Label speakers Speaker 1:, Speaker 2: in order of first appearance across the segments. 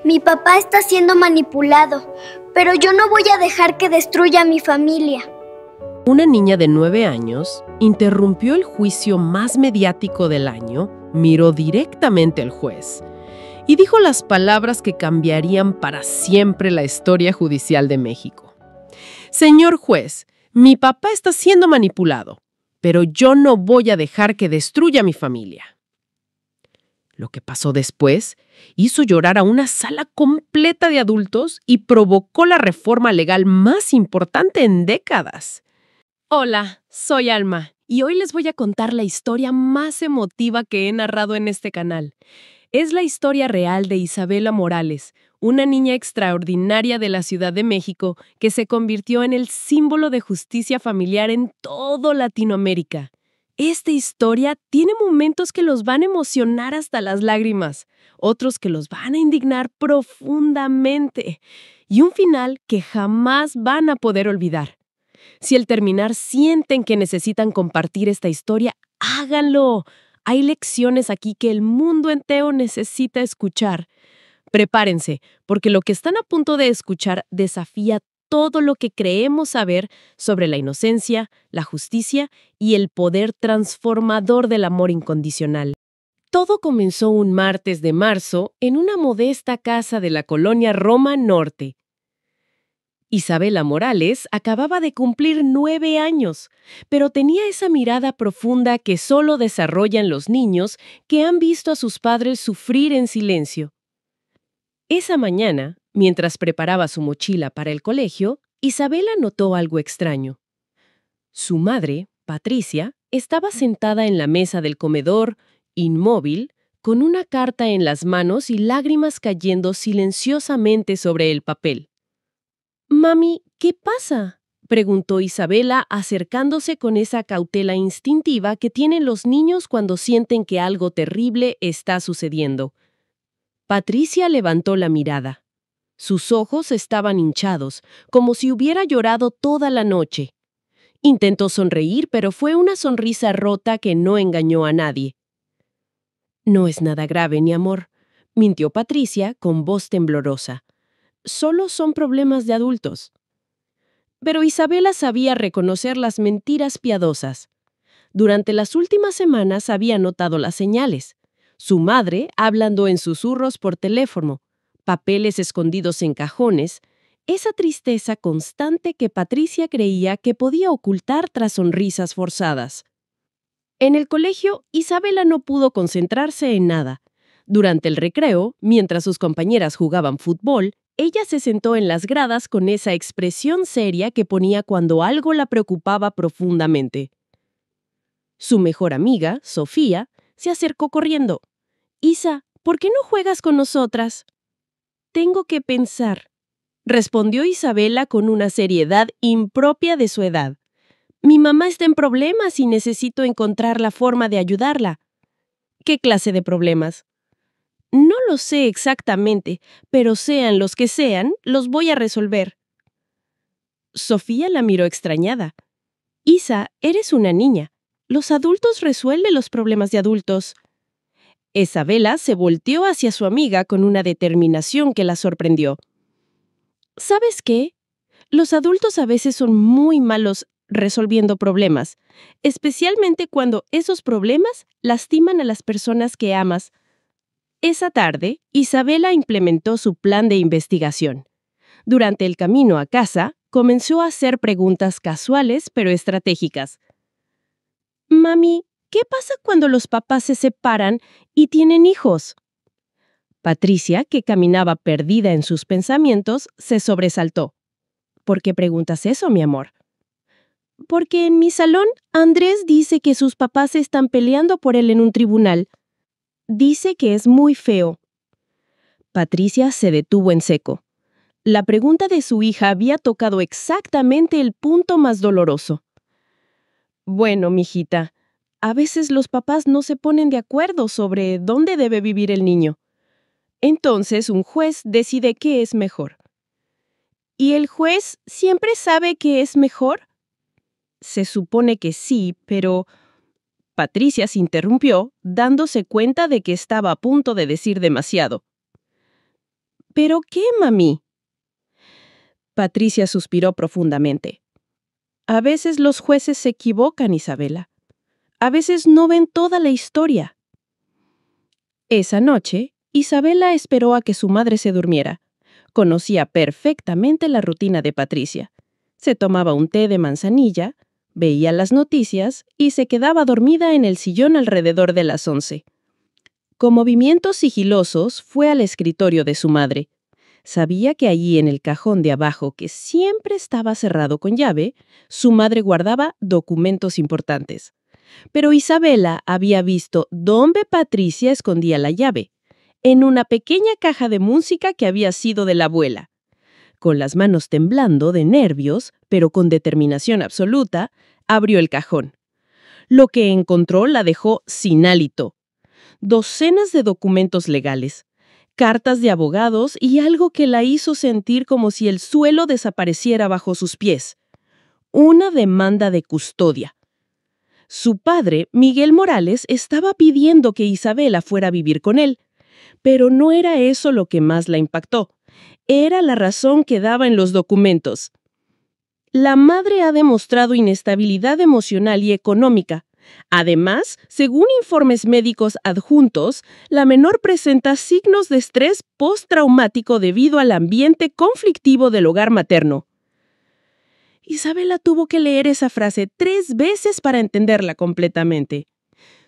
Speaker 1: Mi papá está siendo manipulado, pero yo no voy a dejar que destruya a mi familia.
Speaker 2: Una niña de 9 años interrumpió el juicio más mediático del año, miró directamente al juez y dijo las palabras que cambiarían para siempre la historia judicial de México. Señor juez, mi papá está siendo manipulado, pero yo no voy a dejar que destruya a mi familia. Lo que pasó después hizo llorar a una sala completa de adultos y provocó la reforma legal más importante en décadas. Hola, soy Alma y hoy les voy a contar la historia más emotiva que he narrado en este canal. Es la historia real de Isabela Morales, una niña extraordinaria de la Ciudad de México que se convirtió en el símbolo de justicia familiar en todo Latinoamérica. Esta historia tiene momentos que los van a emocionar hasta las lágrimas, otros que los van a indignar profundamente y un final que jamás van a poder olvidar. Si al terminar sienten que necesitan compartir esta historia, háganlo. Hay lecciones aquí que el mundo entero necesita escuchar. Prepárense, porque lo que están a punto de escuchar desafía todo lo que creemos saber sobre la inocencia, la justicia y el poder transformador del amor incondicional. Todo comenzó un martes de marzo en una modesta casa de la colonia Roma Norte. Isabela Morales acababa de cumplir 9 años, pero tenía esa mirada profunda que solo desarrollan los niños que han visto a sus padres sufrir en silencio. Esa mañana, mientras preparaba su mochila para el colegio, Isabela notó algo extraño. Su madre, Patricia, estaba sentada en la mesa del comedor, inmóvil, con una carta en las manos y lágrimas cayendo silenciosamente sobre el papel. «Mami, ¿qué pasa?», preguntó Isabela acercándose con esa cautela instintiva que tienen los niños cuando sienten que algo terrible está sucediendo. Patricia levantó la mirada. Sus ojos estaban hinchados, como si hubiera llorado toda la noche. Intentó sonreír, pero fue una sonrisa rota que no engañó a nadie. «No es nada grave, mi amor», mintió Patricia con voz temblorosa. «Solo son problemas de adultos». Pero Isabela sabía reconocer las mentiras piadosas. Durante las últimas semanas había notado las señales. Su madre hablando en susurros por teléfono, papeles escondidos en cajones, esa tristeza constante que Patricia creía que podía ocultar tras sonrisas forzadas. En el colegio, Isabela no pudo concentrarse en nada. Durante el recreo, mientras sus compañeras jugaban fútbol, ella se sentó en las gradas con esa expresión seria que ponía cuando algo la preocupaba profundamente. Su mejor amiga, Sofía, se acercó corriendo. «Isa, ¿por qué no juegas con nosotras?» «Tengo que pensar», respondió Isabela con una seriedad impropia de su edad. «Mi mamá está en problemas y necesito encontrar la forma de ayudarla». «¿Qué clase de problemas?» «No lo sé exactamente, pero sean los que sean, los voy a resolver». Sofía la miró extrañada. «Isa, eres una niña. Los adultos resuelven los problemas de adultos». Isabela se volteó hacia su amiga con una determinación que la sorprendió. «¿Sabes qué? Los adultos a veces son muy malos resolviendo problemas, especialmente cuando esos problemas lastiman a las personas que amas». Esa tarde, Isabela implementó su plan de investigación. Durante el camino a casa, comenzó a hacer preguntas casuales pero estratégicas. «Mami, ¿qué pasa cuando los papás se separan y tienen hijos?» Patricia, que caminaba perdida en sus pensamientos, se sobresaltó. «¿Por qué preguntas eso, mi amor?» «Porque en mi salón, Andrés dice que sus papás se están peleando por él en un tribunal. Dice que es muy feo». Patricia se detuvo en seco. La pregunta de su hija había tocado exactamente el punto más doloroso. «Bueno, mijita, a veces los papás no se ponen de acuerdo sobre dónde debe vivir el niño. Entonces un juez decide qué es mejor». «¿Y el juez siempre sabe qué es mejor?» «Se supone que sí, pero...» Patricia se interrumpió, dándose cuenta de que estaba a punto de decir demasiado.
Speaker 3: ¿Pero qué, mami? Patricia suspiró profundamente. A veces los jueces se equivocan, Isabela. A veces no ven toda la historia. Esa noche, Isabela esperó a que su madre se durmiera. Conocía perfectamente la rutina de Patricia. Se tomaba un té de manzanilla, veía las noticias y se quedaba dormida en el sillón alrededor de las 11. Con movimientos sigilosos fue al escritorio de su madre. Sabía que allí en el cajón de abajo, que siempre estaba cerrado con llave, su madre guardaba documentos importantes. Pero Isabela había visto dónde Patricia escondía la llave, en una pequeña caja de música que había sido de la abuela. Con las manos temblando de nervios, pero con determinación absoluta, abrió el cajón. Lo que encontró la dejó sin hálito. Docenas de documentos legales, cartas de abogados y algo que la hizo sentir como si el suelo desapareciera bajo sus pies. Una demanda de custodia. Su padre, Miguel Morales, estaba pidiendo que Isabela fuera a vivir con él, pero no era eso lo que más la impactó. Era la razón que daba en los documentos. La madre ha demostrado inestabilidad emocional y económica. Además, según informes médicos adjuntos, la menor presenta signos de estrés postraumático debido al ambiente conflictivo del hogar materno. Isabela tuvo que leer esa frase 3 veces para entenderla completamente.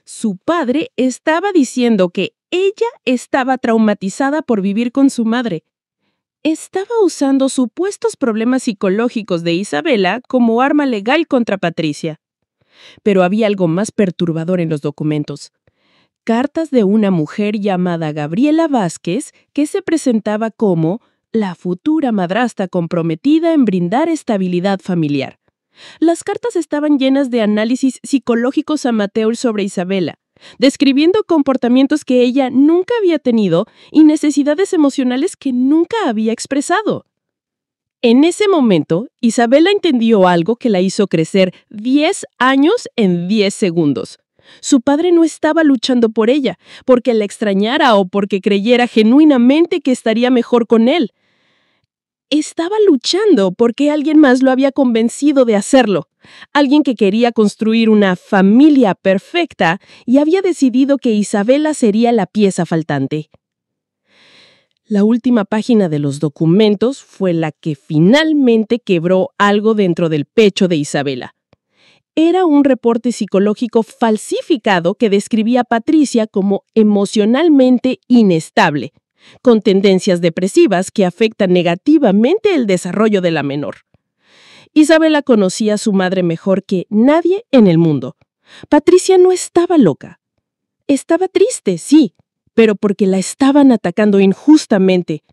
Speaker 3: Su padre estaba diciendo que ella estaba traumatizada por vivir con su madre. Estaba usando supuestos problemas psicológicos de Isabela como arma legal contra Patricia. Pero había algo más perturbador en los documentos. Cartas de una mujer llamada Gabriela Vázquez que se presentaba como la futura madrastra comprometida en brindar estabilidad familiar. Las cartas estaban llenas de análisis psicológicos amateurs sobre Isabela, describiendo comportamientos que ella nunca había tenido y necesidades emocionales que nunca había expresado. En ese momento, Isabela entendió algo que la hizo crecer 10 años en 10 segundos. Su padre no estaba luchando por ella, porque la extrañara o porque creyera genuinamente que estaría mejor con él. Estaba luchando porque alguien más lo había convencido de hacerlo. Alguien que quería construir una familia perfecta y había decidido que Isabela sería la pieza faltante. La última página de los documentos fue la que finalmente quebró algo dentro del pecho de Isabela. Era un reporte psicológico falsificado que describía a Patricia como emocionalmente inestable, con tendencias depresivas que afectan negativamente el desarrollo de la menor. Isabela conocía a su madre mejor que nadie en el mundo. Patricia no estaba loca. Estaba triste, sí, pero porque la estaban atacando injustamente.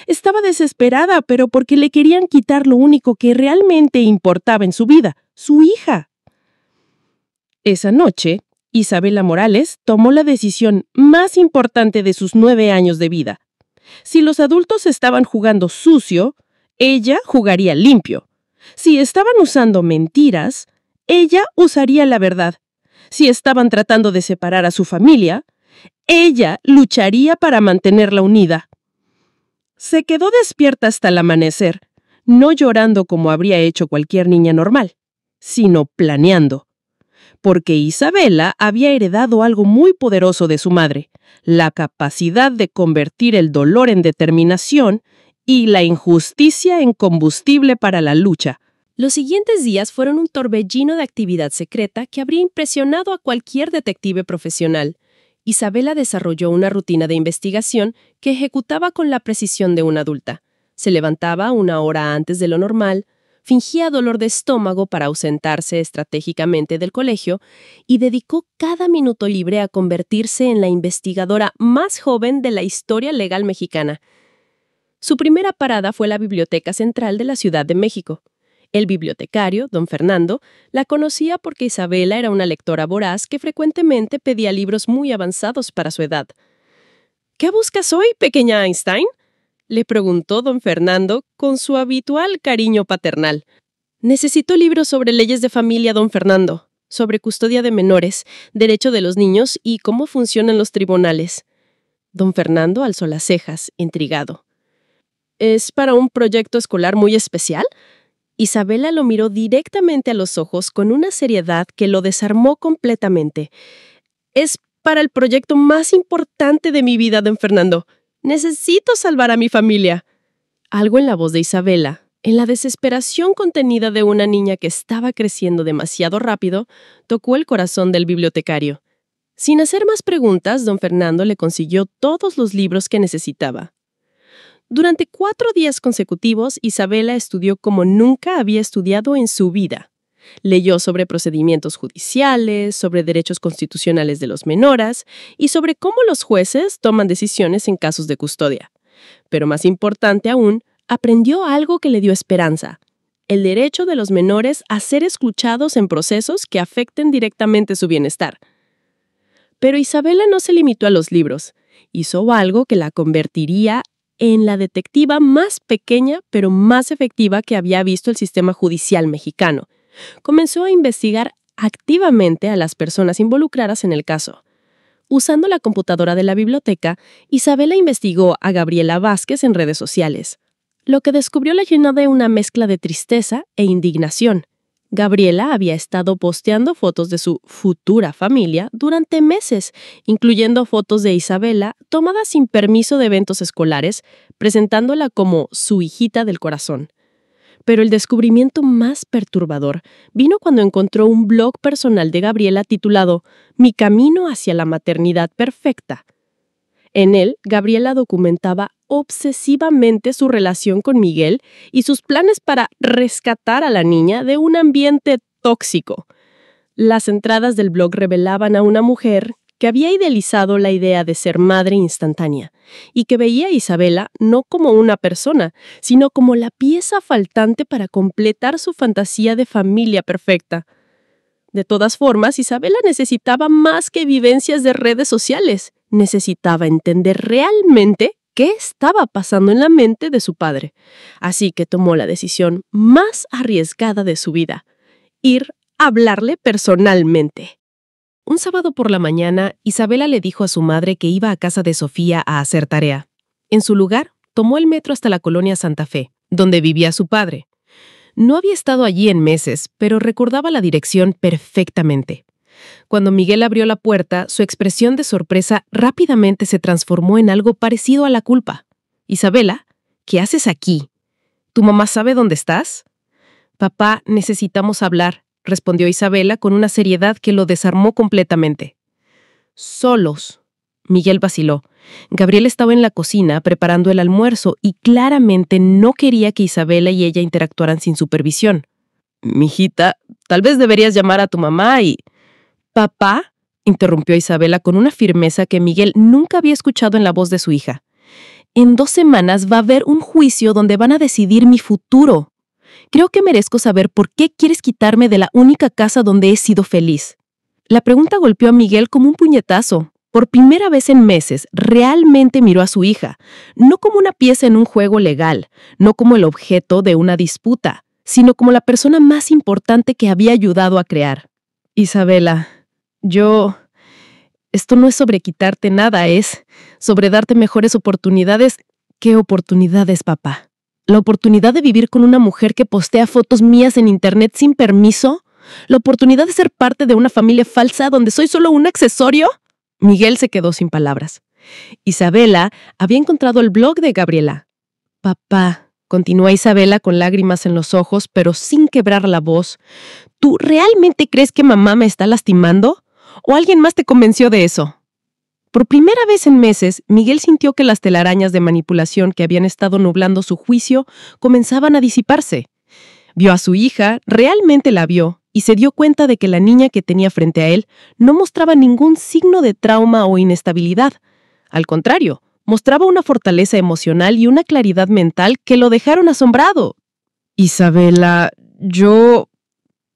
Speaker 3: Estaba desesperada, pero porque le querían quitar lo único que realmente importaba en su vida, su hija. Esa noche, Isabela Morales tomó la decisión más importante de sus 9 años de vida. Si los adultos estaban jugando sucio, ella jugaría limpio. Si estaban usando mentiras, ella usaría la verdad. Si estaban tratando de separar a su familia, ella lucharía para mantenerla unida. Se quedó despierta hasta el amanecer, no llorando como habría hecho cualquier niña normal, sino planeando. Porque Isabela había heredado algo muy poderoso de su madre, la capacidad de convertir el dolor en determinación y la injusticia en combustible para la lucha.
Speaker 2: Los siguientes días fueron un torbellino de actividad secreta que habría impresionado a cualquier detective profesional. Isabela desarrolló una rutina de investigación que ejecutaba con la precisión de una adulta. Se levantaba 1 hora antes de lo normal, fingía dolor de estómago para ausentarse estratégicamente del colegio y dedicó cada minuto libre a convertirse en la investigadora más joven de la historia legal mexicana. Su primera parada fue la Biblioteca Central de la Ciudad de México. El bibliotecario, don Fernando, la conocía porque Isabela era una lectora voraz que frecuentemente pedía libros muy avanzados para su edad. ¿Qué buscas hoy, pequeña Einstein?, le preguntó don Fernando con su habitual cariño paternal. Necesito libros sobre leyes de familia, don Fernando, sobre custodia de menores, derecho de los niños y cómo funcionan los tribunales. Don Fernando alzó las cejas, intrigado.
Speaker 3: ¿Es para un proyecto escolar muy especial? Isabela lo miró directamente a los ojos con una seriedad que lo desarmó completamente. Es para el proyecto más importante de mi vida, don Fernando. Necesito salvar a mi familia. Algo en la voz de Isabela, en la desesperación contenida de una niña que estaba creciendo demasiado rápido, tocó el corazón del bibliotecario. Sin hacer más preguntas, don Fernando le consiguió todos los libros que necesitaba. Durante 4 días consecutivos, Isabela estudió como nunca había estudiado en su vida. Leyó sobre procedimientos judiciales, sobre derechos constitucionales de los menores y sobre cómo los jueces toman decisiones en casos de custodia. Pero más importante aún, aprendió algo que le dio esperanza: el derecho de los menores a ser escuchados en procesos que afecten directamente su bienestar. Pero Isabela no se limitó a los libros. Hizo algo que la convertiría en la detectiva más pequeña pero más efectiva que había visto el sistema judicial mexicano. Comenzó a investigar activamente a las personas involucradas en el caso. Usando la computadora de la biblioteca, Isabela investigó a Gabriela Vázquez en redes sociales. Lo que descubrió la llenó de una mezcla de tristeza e indignación. Gabriela había estado posteando fotos de su futura familia durante meses, incluyendo fotos de Isabela tomadas sin permiso de eventos escolares, presentándola como su hijita del corazón. Pero el descubrimiento más perturbador vino cuando encontró un blog personal de Gabriela titulado Mi camino hacia la maternidad perfecta. En él, Gabriela documentaba obsesivamente su relación con Miguel y sus planes para rescatar a la niña de un ambiente tóxico. Las entradas del blog revelaban a una mujer que había idealizado la idea de ser madre instantánea y que veía a Isabela no como una persona, sino como la pieza faltante para completar su fantasía de familia perfecta. De todas formas, Isabela necesitaba más que vivencias de redes sociales. Necesitaba entender realmente qué estaba pasando en la mente de su padre. Así que tomó la decisión más arriesgada de su vida: ir a hablarle personalmente. Un sábado por la mañana, Isabela le dijo a su madre que iba a casa de Sofía a hacer tarea. En su lugar, tomó el metro hasta la colonia Santa Fe, donde vivía su padre. No había estado allí en meses, pero recordaba la dirección perfectamente. Cuando Miguel abrió la puerta, su expresión de sorpresa rápidamente se transformó en algo parecido a la culpa. «Isabela, ¿qué haces aquí? ¿Tu mamá sabe dónde estás?» «Papá, necesitamos hablar», respondió Isabela con una seriedad que lo desarmó completamente. «Solos». Miguel vaciló. Gabriel estaba en la cocina preparando el almuerzo y claramente no quería que Isabela y ella interactuaran sin supervisión. «Mijita, tal vez deberías llamar a tu mamá y...» «Papá», interrumpió Isabela con una firmeza que Miguel nunca había escuchado en la voz de su hija. «En 2 semanas va a haber un juicio donde van a decidir mi futuro. Creo que merezco saber por qué quieres quitarme de la única casa donde he sido feliz». La pregunta golpeó a Miguel como un puñetazo. Por primera vez en meses, realmente miró a su hija, no como una pieza en un juego legal, no como el objeto de una disputa, sino como la persona más importante que había ayudado a crear. «Isabela, esto no es sobre quitarte nada, es sobre darte mejores oportunidades». «¿Qué oportunidades, papá? ¿La oportunidad de vivir con una mujer que postea fotos mías en internet sin permiso? ¿La oportunidad de ser parte de una familia falsa donde soy solo un accesorio?» Miguel se quedó sin palabras. Isabela había encontrado el blog de Gabriela. «Papá», continuó Isabela con lágrimas en los ojos, pero sin quebrar la voz, «¿tú realmente crees que mamá me está lastimando? ¿O alguien más te convenció de eso?» Por primera vez en meses, Miguel sintió que las telarañas de manipulación que habían estado nublando su juicio comenzaban a disiparse. Vio a su hija, realmente la vio, y se dio cuenta de que la niña que tenía frente a él no mostraba ningún signo de trauma o inestabilidad. Al contrario, mostraba una fortaleza emocional y una claridad mental que lo dejaron asombrado. «Isabela,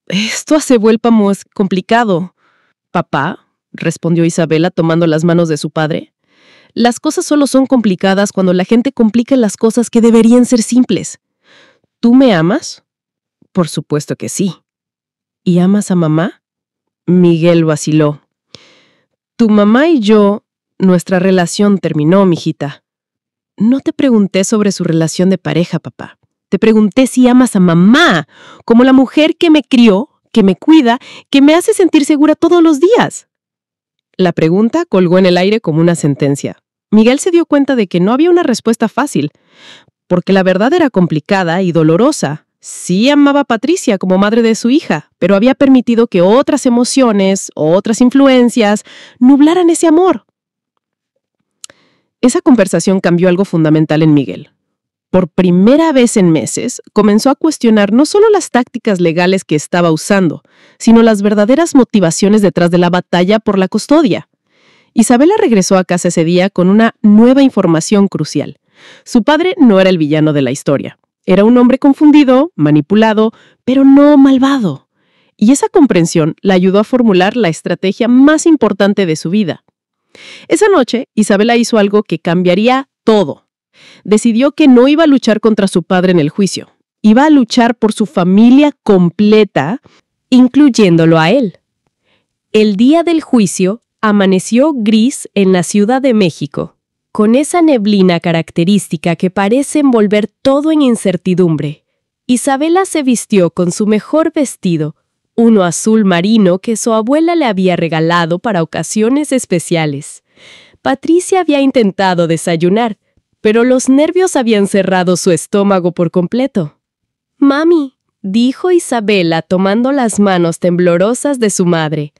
Speaker 3: esto se vuelve más complicado». «Papá», respondió Isabela tomando las manos de su padre, «las cosas solo son complicadas cuando la gente complica las cosas que deberían ser simples. ¿Tú me amas?» «Por supuesto que sí». «¿Y amas a mamá?» Miguel vaciló. «Tu mamá y yo, nuestra relación terminó, mijita». No te pregunté sobre su relación de pareja, papá. Te pregunté si amas a mamá, como la mujer que me crió, que me cuida, que me hace sentir segura todos los días. La pregunta colgó en el aire como una sentencia. Miguel se dio cuenta de que no había una respuesta fácil, porque la verdad era complicada y dolorosa. Sí amaba a Patricia como madre de su hija, pero había permitido que otras emociones, otras influencias, nublaran ese amor. Esa conversación cambió algo fundamental en Miguel. Por primera vez en meses, comenzó a cuestionar no solo las tácticas legales que estaba usando, sino las verdaderas motivaciones detrás de la batalla por la custodia. Isabela regresó a casa ese día con una nueva información crucial. Su padre no era el villano de la historia. Era un hombre confundido, manipulado, pero no malvado. Y esa comprensión la ayudó a formular la estrategia más importante de su vida. Esa noche, Isabela hizo algo que cambiaría todo. Decidió que no iba a luchar contra su padre en el juicio. Iba a luchar por su familia completa, incluyéndolo a él. El día del juicio amaneció gris en la Ciudad de México, con esa neblina característica que parece envolver todo en incertidumbre. Isabela se vistió con su mejor vestido, uno azul marino que su abuela le había regalado para ocasiones especiales. Patricia había intentado desayunar, pero los nervios habían cerrado su estómago por completo. «Mami», dijo Isabela tomando las manos temblorosas de su madre,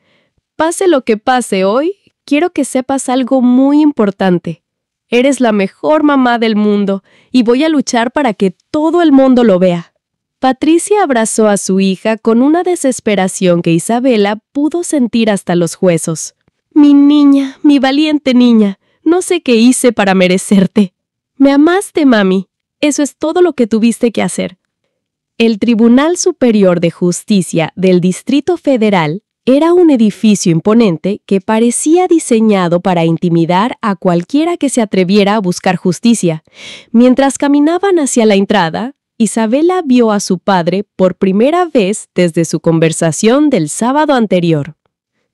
Speaker 3: «pase lo que pase hoy, quiero que sepas algo muy importante. Eres la mejor mamá del mundo y voy a luchar para que todo el mundo lo vea». Patricia abrazó a su hija con una desesperación que Isabela pudo sentir hasta los huesos. «Mi niña, mi valiente niña, no sé qué hice para merecerte. Me amaste, mami. Eso es todo lo que tuviste que hacer». El Tribunal Superior de Justicia del Distrito Federal era un edificio imponente que parecía diseñado para intimidar a cualquiera que se atreviera a buscar justicia. Mientras caminaban hacia la entrada, Isabela vio a su padre por primera vez desde su conversación del sábado anterior.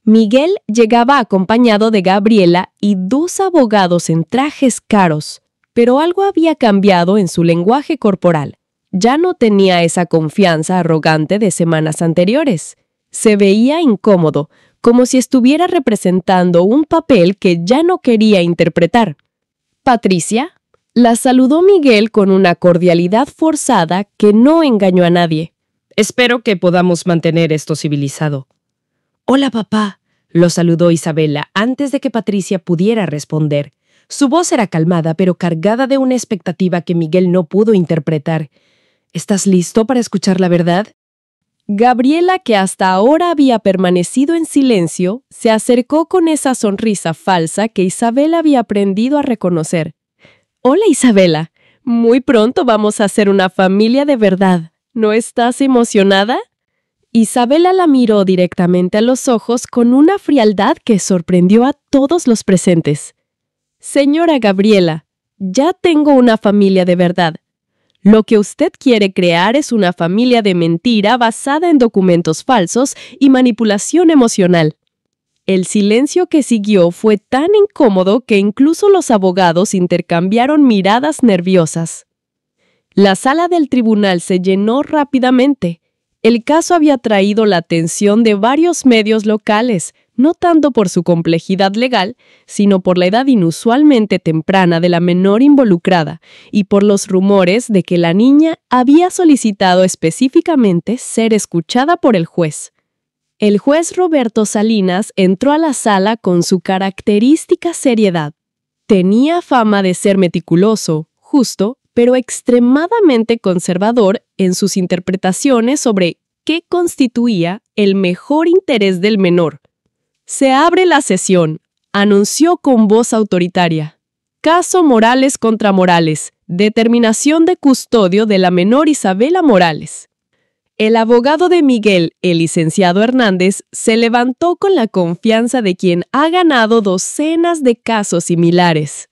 Speaker 3: Miguel llegaba acompañado de Gabriela y 2 abogados en trajes caros, pero algo había cambiado en su lenguaje corporal. Ya no tenía esa confianza arrogante de semanas anteriores. Se veía incómodo, como si estuviera representando un papel que ya no quería interpretar. «Patricia», la saludó Miguel con una cordialidad forzada que no engañó a nadie. «Espero que podamos mantener esto civilizado». «Hola, papá», lo saludó Isabela antes de que Patricia pudiera responder. Su voz era calmada, pero cargada de una expectativa que Miguel no pudo interpretar. «¿Estás listo para escuchar la verdad?» Gabriela, que hasta ahora había permanecido en silencio, se acercó con esa sonrisa falsa que Isabela había aprendido a reconocer. «Hola, Isabela. Muy pronto vamos a ser una familia de verdad. ¿No estás emocionada?» Isabela la miró directamente a los ojos con una frialdad que sorprendió a todos los presentes. «Señora Gabriela, ya tengo una familia de verdad. Lo que usted quiere crear es una familia de mentira basada en documentos falsos y manipulación emocional». El silencio que siguió fue tan incómodo que incluso los abogados intercambiaron miradas nerviosas. La sala del tribunal se llenó rápidamente. El caso había atraído la atención de varios medios locales, no tanto por su complejidad legal, sino por la edad inusualmente temprana de la menor involucrada y por los rumores de que la niña había solicitado específicamente ser escuchada por el juez. El juez Roberto Salinas entró a la sala con su característica seriedad. Tenía fama de ser meticuloso, justo, pero extremadamente conservador en sus interpretaciones sobre qué constituía el mejor interés del menor. «Se abre la sesión», anunció con voz autoritaria. «Caso Morales contra Morales. Determinación de custodio de la menor Isabela Morales». El abogado de Miguel, el licenciado Hernández, se levantó con la confianza de quien ha ganado docenas de casos similares.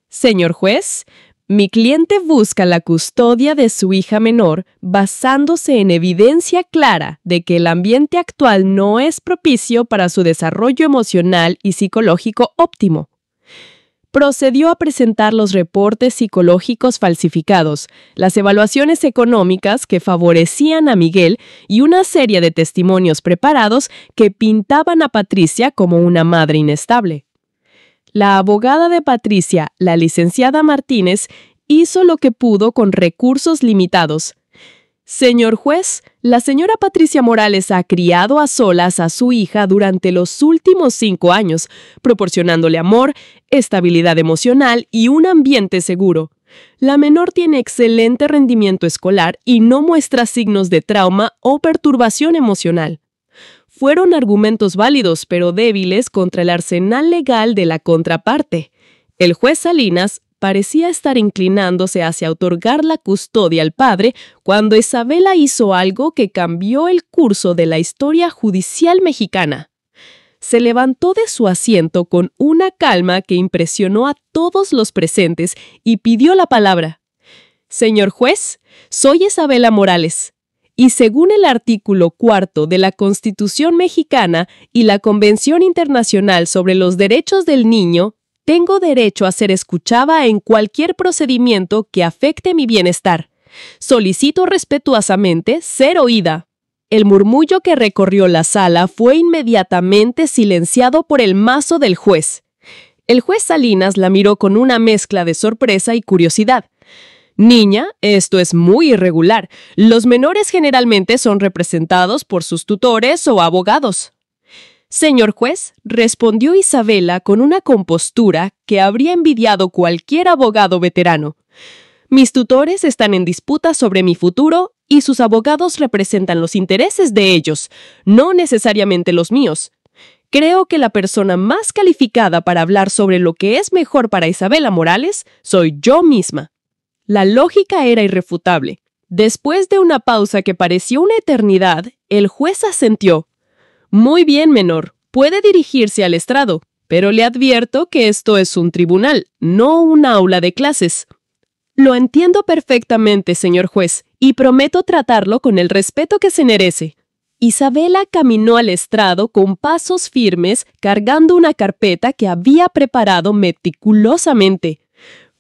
Speaker 3: «Señor juez, mi cliente busca la custodia de su hija menor basándose en evidencia clara de que el ambiente actual no es propicio para su desarrollo emocional y psicológico óptimo. procedió a presentar los reportes psicológicos falsificados, las evaluaciones económicas que favorecían a Miguel y una serie de testimonios preparados que pintaban a Patricia como una madre inestable. La abogada de Patricia, la licenciada Martínez, hizo lo que pudo con recursos limitados. Señor juez, la señora Patricia Morales ha criado a solas a su hija durante los últimos 5 años, proporcionándole amor, estabilidad emocional y un ambiente seguro. La menor tiene excelente rendimiento escolar y no muestra signos de trauma o perturbación emocional. Fueron argumentos válidos pero débiles contra el arsenal legal de la contraparte. El juez Salinas parecía estar inclinándose hacia otorgar la custodia al padre cuando Isabela hizo algo que cambió el curso de la historia judicial mexicana. Se levantó de su asiento con una calma que impresionó a todos los presentes y pidió la palabra. Señor juez, soy Isabela Morales, y según el artículo 4 de la Constitución mexicana y la Convención Internacional sobre los Derechos del Niño, tengo derecho a ser escuchada en cualquier procedimiento que afecte mi bienestar. Solicito respetuosamente ser oída. El murmullo que recorrió la sala fue inmediatamente silenciado por el mazo del juez. El juez Salinas la miró con una mezcla de sorpresa y curiosidad. Niña, esto es muy irregular. Los menores generalmente son representados por sus tutores o abogados. Señor juez, respondió Isabela con una compostura que habría envidiado cualquier abogado veterano. Mis tutores están en disputa sobre mi futuro y sus abogados representan los intereses de ellos, no necesariamente los míos. Creo que la persona más calificada para hablar sobre lo que es mejor para Isabela Morales soy yo misma. La lógica era irrefutable. Después de una pausa que pareció una eternidad, el juez asintió. Muy bien, menor, puede dirigirse al estrado, pero le advierto que esto es un tribunal, no un aula de clases. Lo entiendo perfectamente, señor juez, y prometo tratarlo con el respeto que se merece. Isabela caminó al estrado con pasos firmes, cargando una carpeta que había preparado meticulosamente.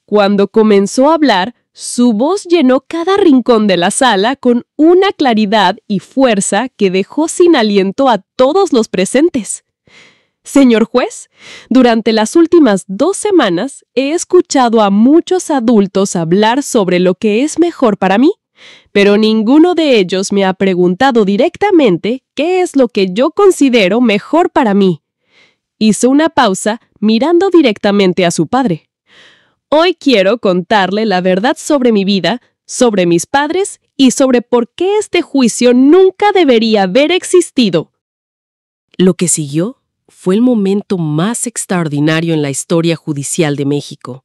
Speaker 3: Cuando comenzó a hablar, su voz llenó cada rincón de la sala con una claridad y fuerza que dejó sin aliento a todos los presentes. Señor juez, durante las últimas 2 semanas he escuchado a muchos adultos hablar sobre lo que es mejor para mí, pero ninguno de ellos me ha preguntado directamente qué es lo que yo considero mejor para mí. Hizo una pausa mirando directamente a su padre. Hoy quiero contarle la verdad sobre mi vida, sobre mis padres y sobre por qué este juicio nunca debería haber existido.
Speaker 2: Lo que siguió fue el momento más extraordinario en la historia judicial de México.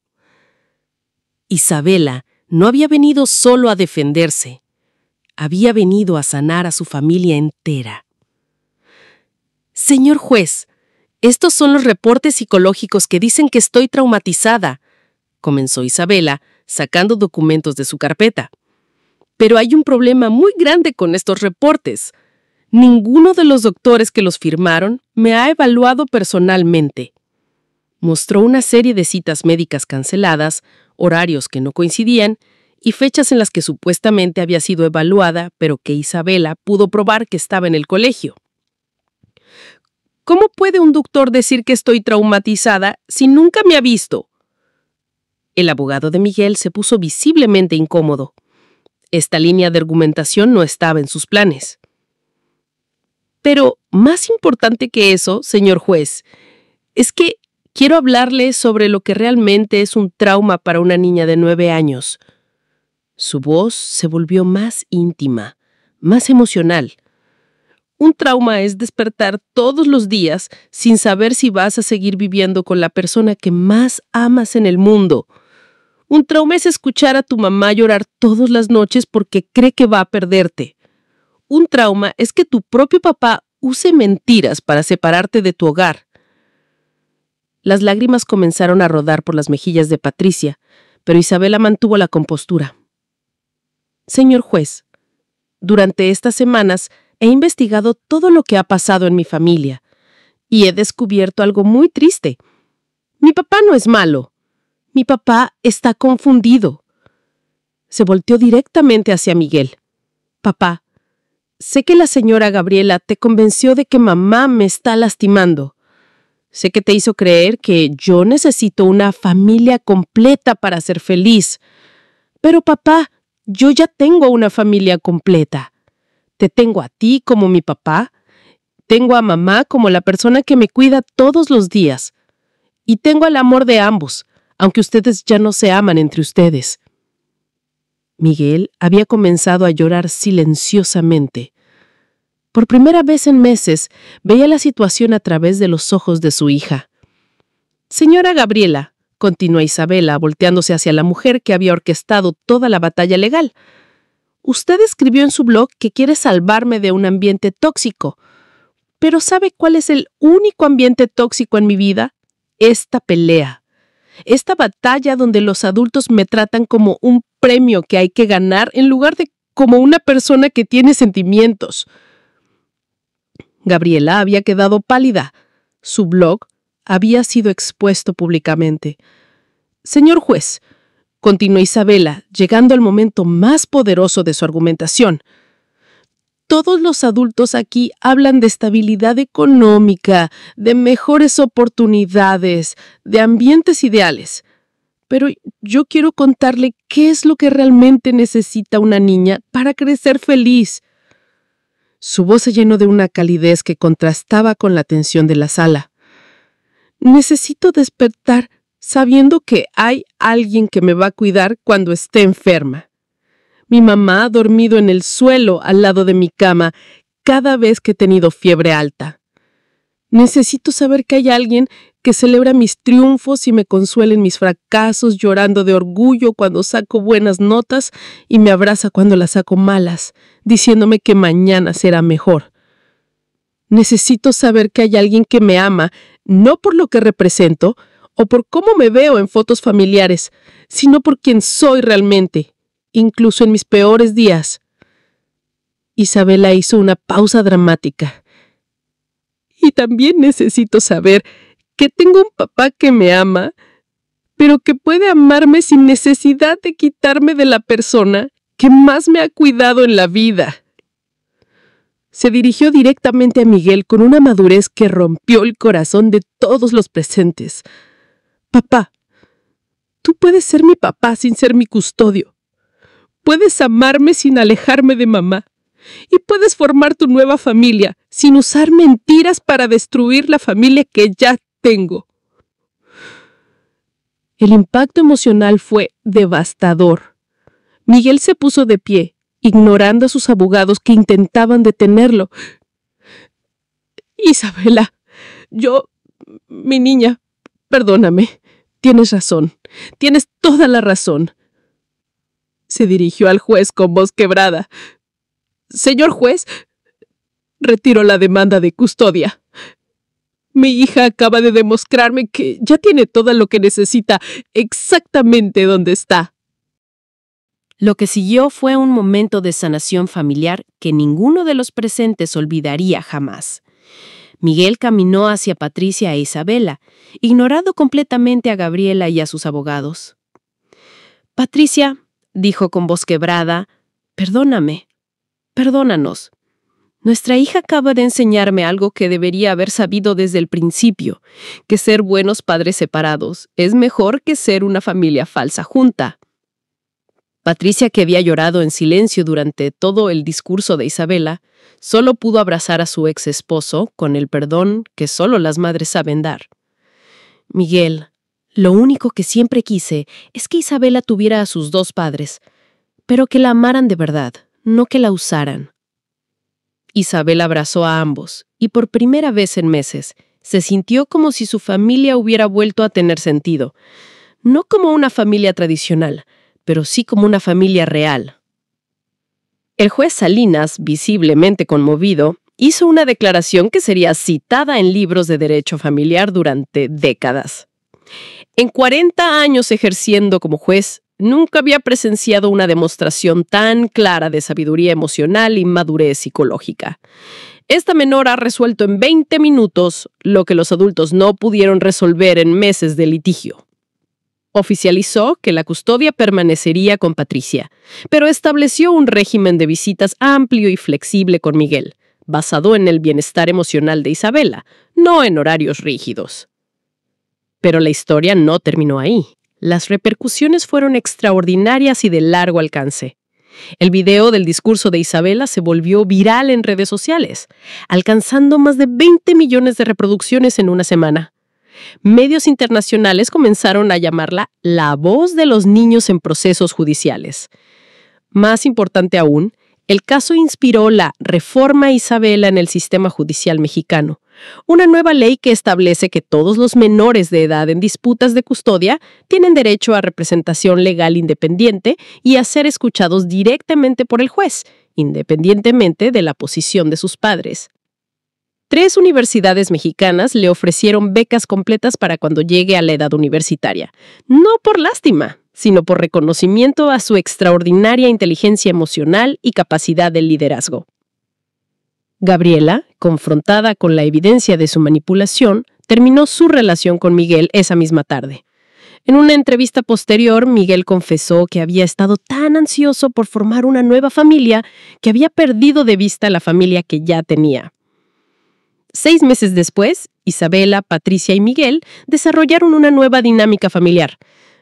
Speaker 2: Isabela no había venido solo a defenderse, había venido a sanar a su familia entera. Señor juez, estos son los reportes psicológicos que dicen que estoy traumatizada, comenzó Isabela, sacando documentos de su carpeta. Pero hay un problema muy grande con estos reportes. Ninguno de los doctores que los firmaron me ha evaluado personalmente. Mostró una serie de citas médicas canceladas, horarios que no coincidían y fechas en las que supuestamente había sido evaluada, pero que Isabela pudo probar que estaba en el colegio. ¿Cómo puede un doctor decir que estoy traumatizada si nunca me ha visto? El abogado de Miguel se puso visiblemente incómodo. Esta línea de argumentación no estaba en sus planes. Pero, más importante que eso, señor juez, es que quiero hablarle sobre lo que realmente es un trauma para una niña de 9 años. Su voz se volvió más íntima, más emocional. Un trauma es despertar todos los días sin saber si vas a seguir viviendo con la persona que más amas en el mundo. Un trauma es escuchar a tu mamá llorar todas las noches porque cree que va a perderte. Un trauma es que tu propio papá use mentiras para separarte de tu hogar. Las lágrimas comenzaron a rodar por las mejillas de Patricia, pero Isabela mantuvo la compostura. Señor juez, durante estas semanas he investigado todo lo que ha pasado en mi familia y he descubierto algo muy triste. Mi papá no es malo.
Speaker 3: Mi papá está confundido. Se volteó directamente hacia Miguel. Papá, sé que la señora Gabriela te convenció de que mamá me está lastimando. Sé que te hizo creer que yo necesito una familia completa para ser feliz. Pero papá, yo ya tengo una familia completa. Te tengo a ti como mi papá. Tengo a mamá como la persona que me cuida todos los días. Y tengo el amor de ambos, aunque ustedes ya no se aman entre ustedes. Miguel había comenzado a llorar silenciosamente. Por primera vez en meses, veía la situación a través de los ojos de su hija. Señora Gabriela, continuó Isabela, volteándose hacia la mujer que había orquestado toda la batalla legal. Usted escribió en su blog que quiere salvarme de un ambiente tóxico. Pero ¿sabe cuál es el único ambiente tóxico en mi vida? Esta pelea. Esta batalla donde los adultos me tratan como un premio que hay que ganar en lugar de como una persona que tiene sentimientos. Gabriela había quedado pálida. Su blog había sido expuesto públicamente. Señor juez, continuó Isabela, llegando al momento más poderoso de su argumentación. Todos los adultos aquí hablan de estabilidad económica, de mejores oportunidades, de ambientes ideales. Pero yo quiero contarle qué es lo que realmente necesita una niña para crecer feliz. Su voz se llenó de una calidez que contrastaba con la tensión de la sala. Necesito despertar sabiendo que hay alguien que me va a cuidar cuando esté enferma. Mi mamá ha dormido en el suelo al lado de mi cama cada vez que he tenido fiebre alta. Necesito saber que hay alguien que celebra mis triunfos y me consuela en mis fracasos, llorando de orgullo cuando saco buenas notas y me abraza cuando las saco malas, diciéndome que mañana será mejor. Necesito saber que hay alguien que me ama, no por lo que represento o por cómo me veo en fotos familiares, sino por quien soy realmente, incluso en mis peores días. Isabela hizo una pausa dramática. Y también necesito saber que tengo un papá que me ama, pero que puede amarme sin necesidad de quitarme de la persona que más me ha cuidado en la vida. Se dirigió directamente a Miguel con una madurez que rompió el corazón de todos los presentes. Papá, tú puedes ser mi papá sin ser mi custodio. Puedes amarme sin alejarme de mamá. Y puedes formar tu nueva familia sin usar mentiras para destruir la familia que ya tengo. El impacto emocional fue devastador. Miguel se puso de pie, ignorando a sus abogados que intentaban detenerlo. Isabela, mi niña, perdóname, tienes razón, tienes toda la razón. Se dirigió al juez con voz quebrada. Señor juez, retiro la demanda de custodia. Mi hija acaba de demostrarme que ya tiene todo lo que necesita exactamente donde está.
Speaker 2: Lo que siguió fue un momento de sanación familiar que ninguno de los presentes olvidaría jamás. Miguel caminó hacia Patricia e Isabela, ignorando completamente a Gabriela y a sus abogados. Patricia, dijo con voz quebrada, perdóname. Perdónanos. Nuestra hija acaba de enseñarme algo que debería haber sabido desde el principio, que ser buenos padres separados es mejor que ser una familia falsa junta. Patricia, que había llorado en silencio durante todo el discurso de Isabela, solo pudo abrazar a su ex esposo con el perdón que solo las madres saben dar. Miguel, lo único que siempre quise es que Isabela tuviera a sus dos padres, pero que la amaran de verdad. No que la usaran. Isabel abrazó a ambos y por primera vez en meses se sintió como si su familia hubiera vuelto a tener sentido. No como una familia tradicional, pero sí como una familia real. El juez Salinas, visiblemente conmovido, hizo una declaración que sería citada en libros de derecho familiar durante décadas. En 40 años ejerciendo como juez, nunca había presenciado una demostración tan clara de sabiduría emocional y madurez psicológica. Esta menor ha resuelto en 20 minutos lo que los adultos no pudieron resolver en meses de litigio.
Speaker 3: Oficializó que la custodia permanecería con Patricia, pero estableció un régimen de visitas amplio y flexible con Miguel, basado en el bienestar emocional de Isabela, no en horarios rígidos. Pero la historia no terminó ahí. Las repercusiones fueron extraordinarias y de largo alcance. El video del discurso de Isabela se volvió viral en redes sociales, alcanzando más de 20 millones de reproducciones en una semana. Medios internacionales comenzaron a llamarla la voz de los niños en procesos judiciales. Más importante aún, el caso inspiró la Reforma Isabela en el sistema judicial mexicano, una nueva ley que establece que todos los menores de edad en disputas de custodia tienen derecho a representación legal independiente y a ser escuchados directamente por el juez, independientemente de la posición de sus padres. 3 universidades mexicanas le ofrecieron becas completas para cuando llegue a la edad universitaria, no por lástima, sino por reconocimiento a su extraordinaria inteligencia emocional y capacidad de liderazgo. Gabriela, confrontada con la evidencia de su manipulación, terminó su relación con Miguel esa misma tarde. En una entrevista posterior, Miguel confesó que había estado tan ansioso por formar una nueva familia que había perdido de vista la familia que ya tenía. 6 meses después, Isabela, Patricia y Miguel desarrollaron una nueva dinámica familiar.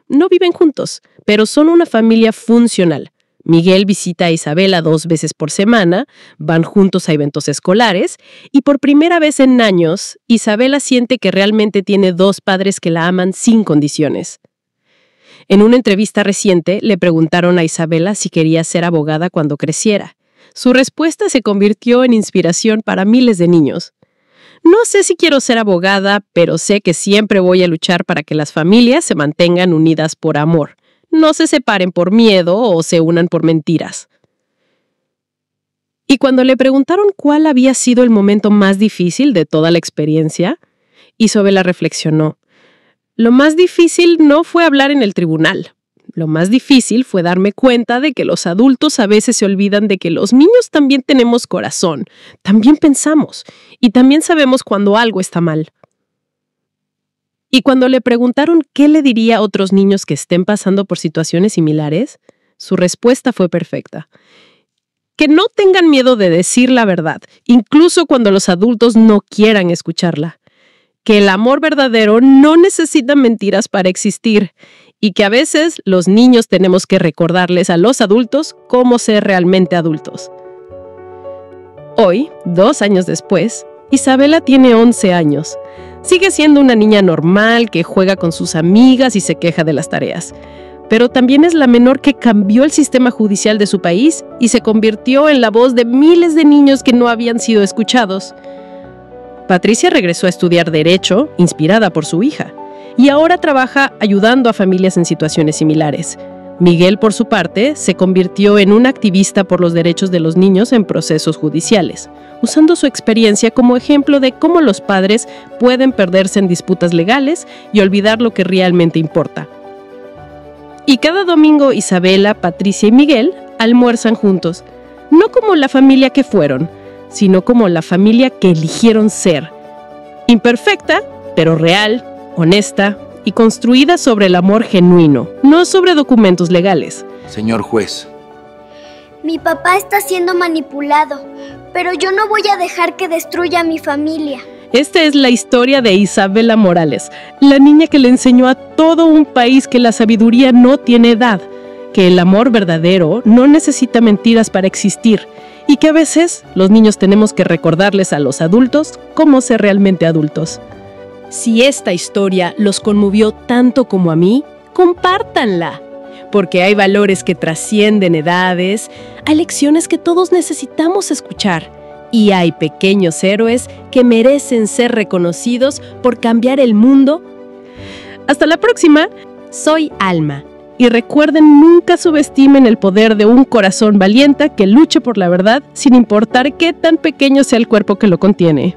Speaker 3: No viven juntos, pero son una familia funcional. Miguel visita a Isabela 2 veces por semana, van juntos a eventos escolares y por primera vez en años, Isabela siente que realmente tiene 2 padres que la aman sin condiciones. En una entrevista reciente le preguntaron a Isabela si quería ser abogada cuando creciera. Su respuesta se convirtió en inspiración para miles de niños. No sé si quiero ser abogada, pero sé que siempre voy a luchar para que las familias se mantengan unidas por amor, no se separen por miedo o se unan por mentiras. Y cuando le preguntaron cuál había sido el momento más difícil de toda la experiencia, Isabela reflexionó. Lo más difícil no fue hablar en el tribunal. Lo más difícil fue darme cuenta de que los adultos a veces se olvidan de que los niños también tenemos corazón, también pensamos y también sabemos cuando algo está mal. Y cuando le preguntaron qué le diría a otros niños que estén pasando por situaciones similares, su respuesta fue perfecta. Que no tengan miedo de decir la verdad, incluso cuando los adultos no quieran escucharla. Que el amor verdadero no necesita mentiras para existir y que a veces los niños tenemos que recordarles a los adultos cómo ser realmente adultos. Hoy, 2 años después, Isabela tiene 11 años. Sigue siendo una niña normal que juega con sus amigas y se queja de las tareas. Pero también es la menor que cambió el sistema judicial de su país y se convirtió en la voz de miles de niños que no habían sido escuchados. Patricia regresó a estudiar Derecho, inspirada por su hija, y ahora trabaja ayudando a familias en situaciones similares. Miguel, por su parte, se convirtió en un activista por los derechos de los niños en procesos judiciales, usando su experiencia como ejemplo de cómo los padres pueden perderse en disputas legales y olvidar lo que realmente importa. Y cada domingo Isabela, Patricia y Miguel almuerzan juntos, no como la familia que fueron, sino como la familia que eligieron ser. Imperfecta, pero real, honesta y construida sobre el amor genuino, no sobre documentos legales.
Speaker 4: Señor juez.
Speaker 1: Mi papá está siendo manipulado, pero yo no voy a dejar que destruya a mi familia.
Speaker 3: Esta es la historia de Isabela Morales, la niña que le enseñó a todo un país que la sabiduría no tiene edad, que el amor verdadero no necesita mentiras para existir y que a veces los niños tenemos que recordarles a los adultos cómo ser realmente adultos. Si esta historia los conmovió tanto como a mí, compártanla, porque hay valores que trascienden edades, hay lecciones que todos necesitamos escuchar y hay pequeños héroes que merecen ser reconocidos por cambiar el mundo. Hasta la próxima, soy Alma y recuerden nunca subestimen el poder de un corazón valiente que luche por la verdad sin importar qué tan pequeño sea el cuerpo que lo contiene.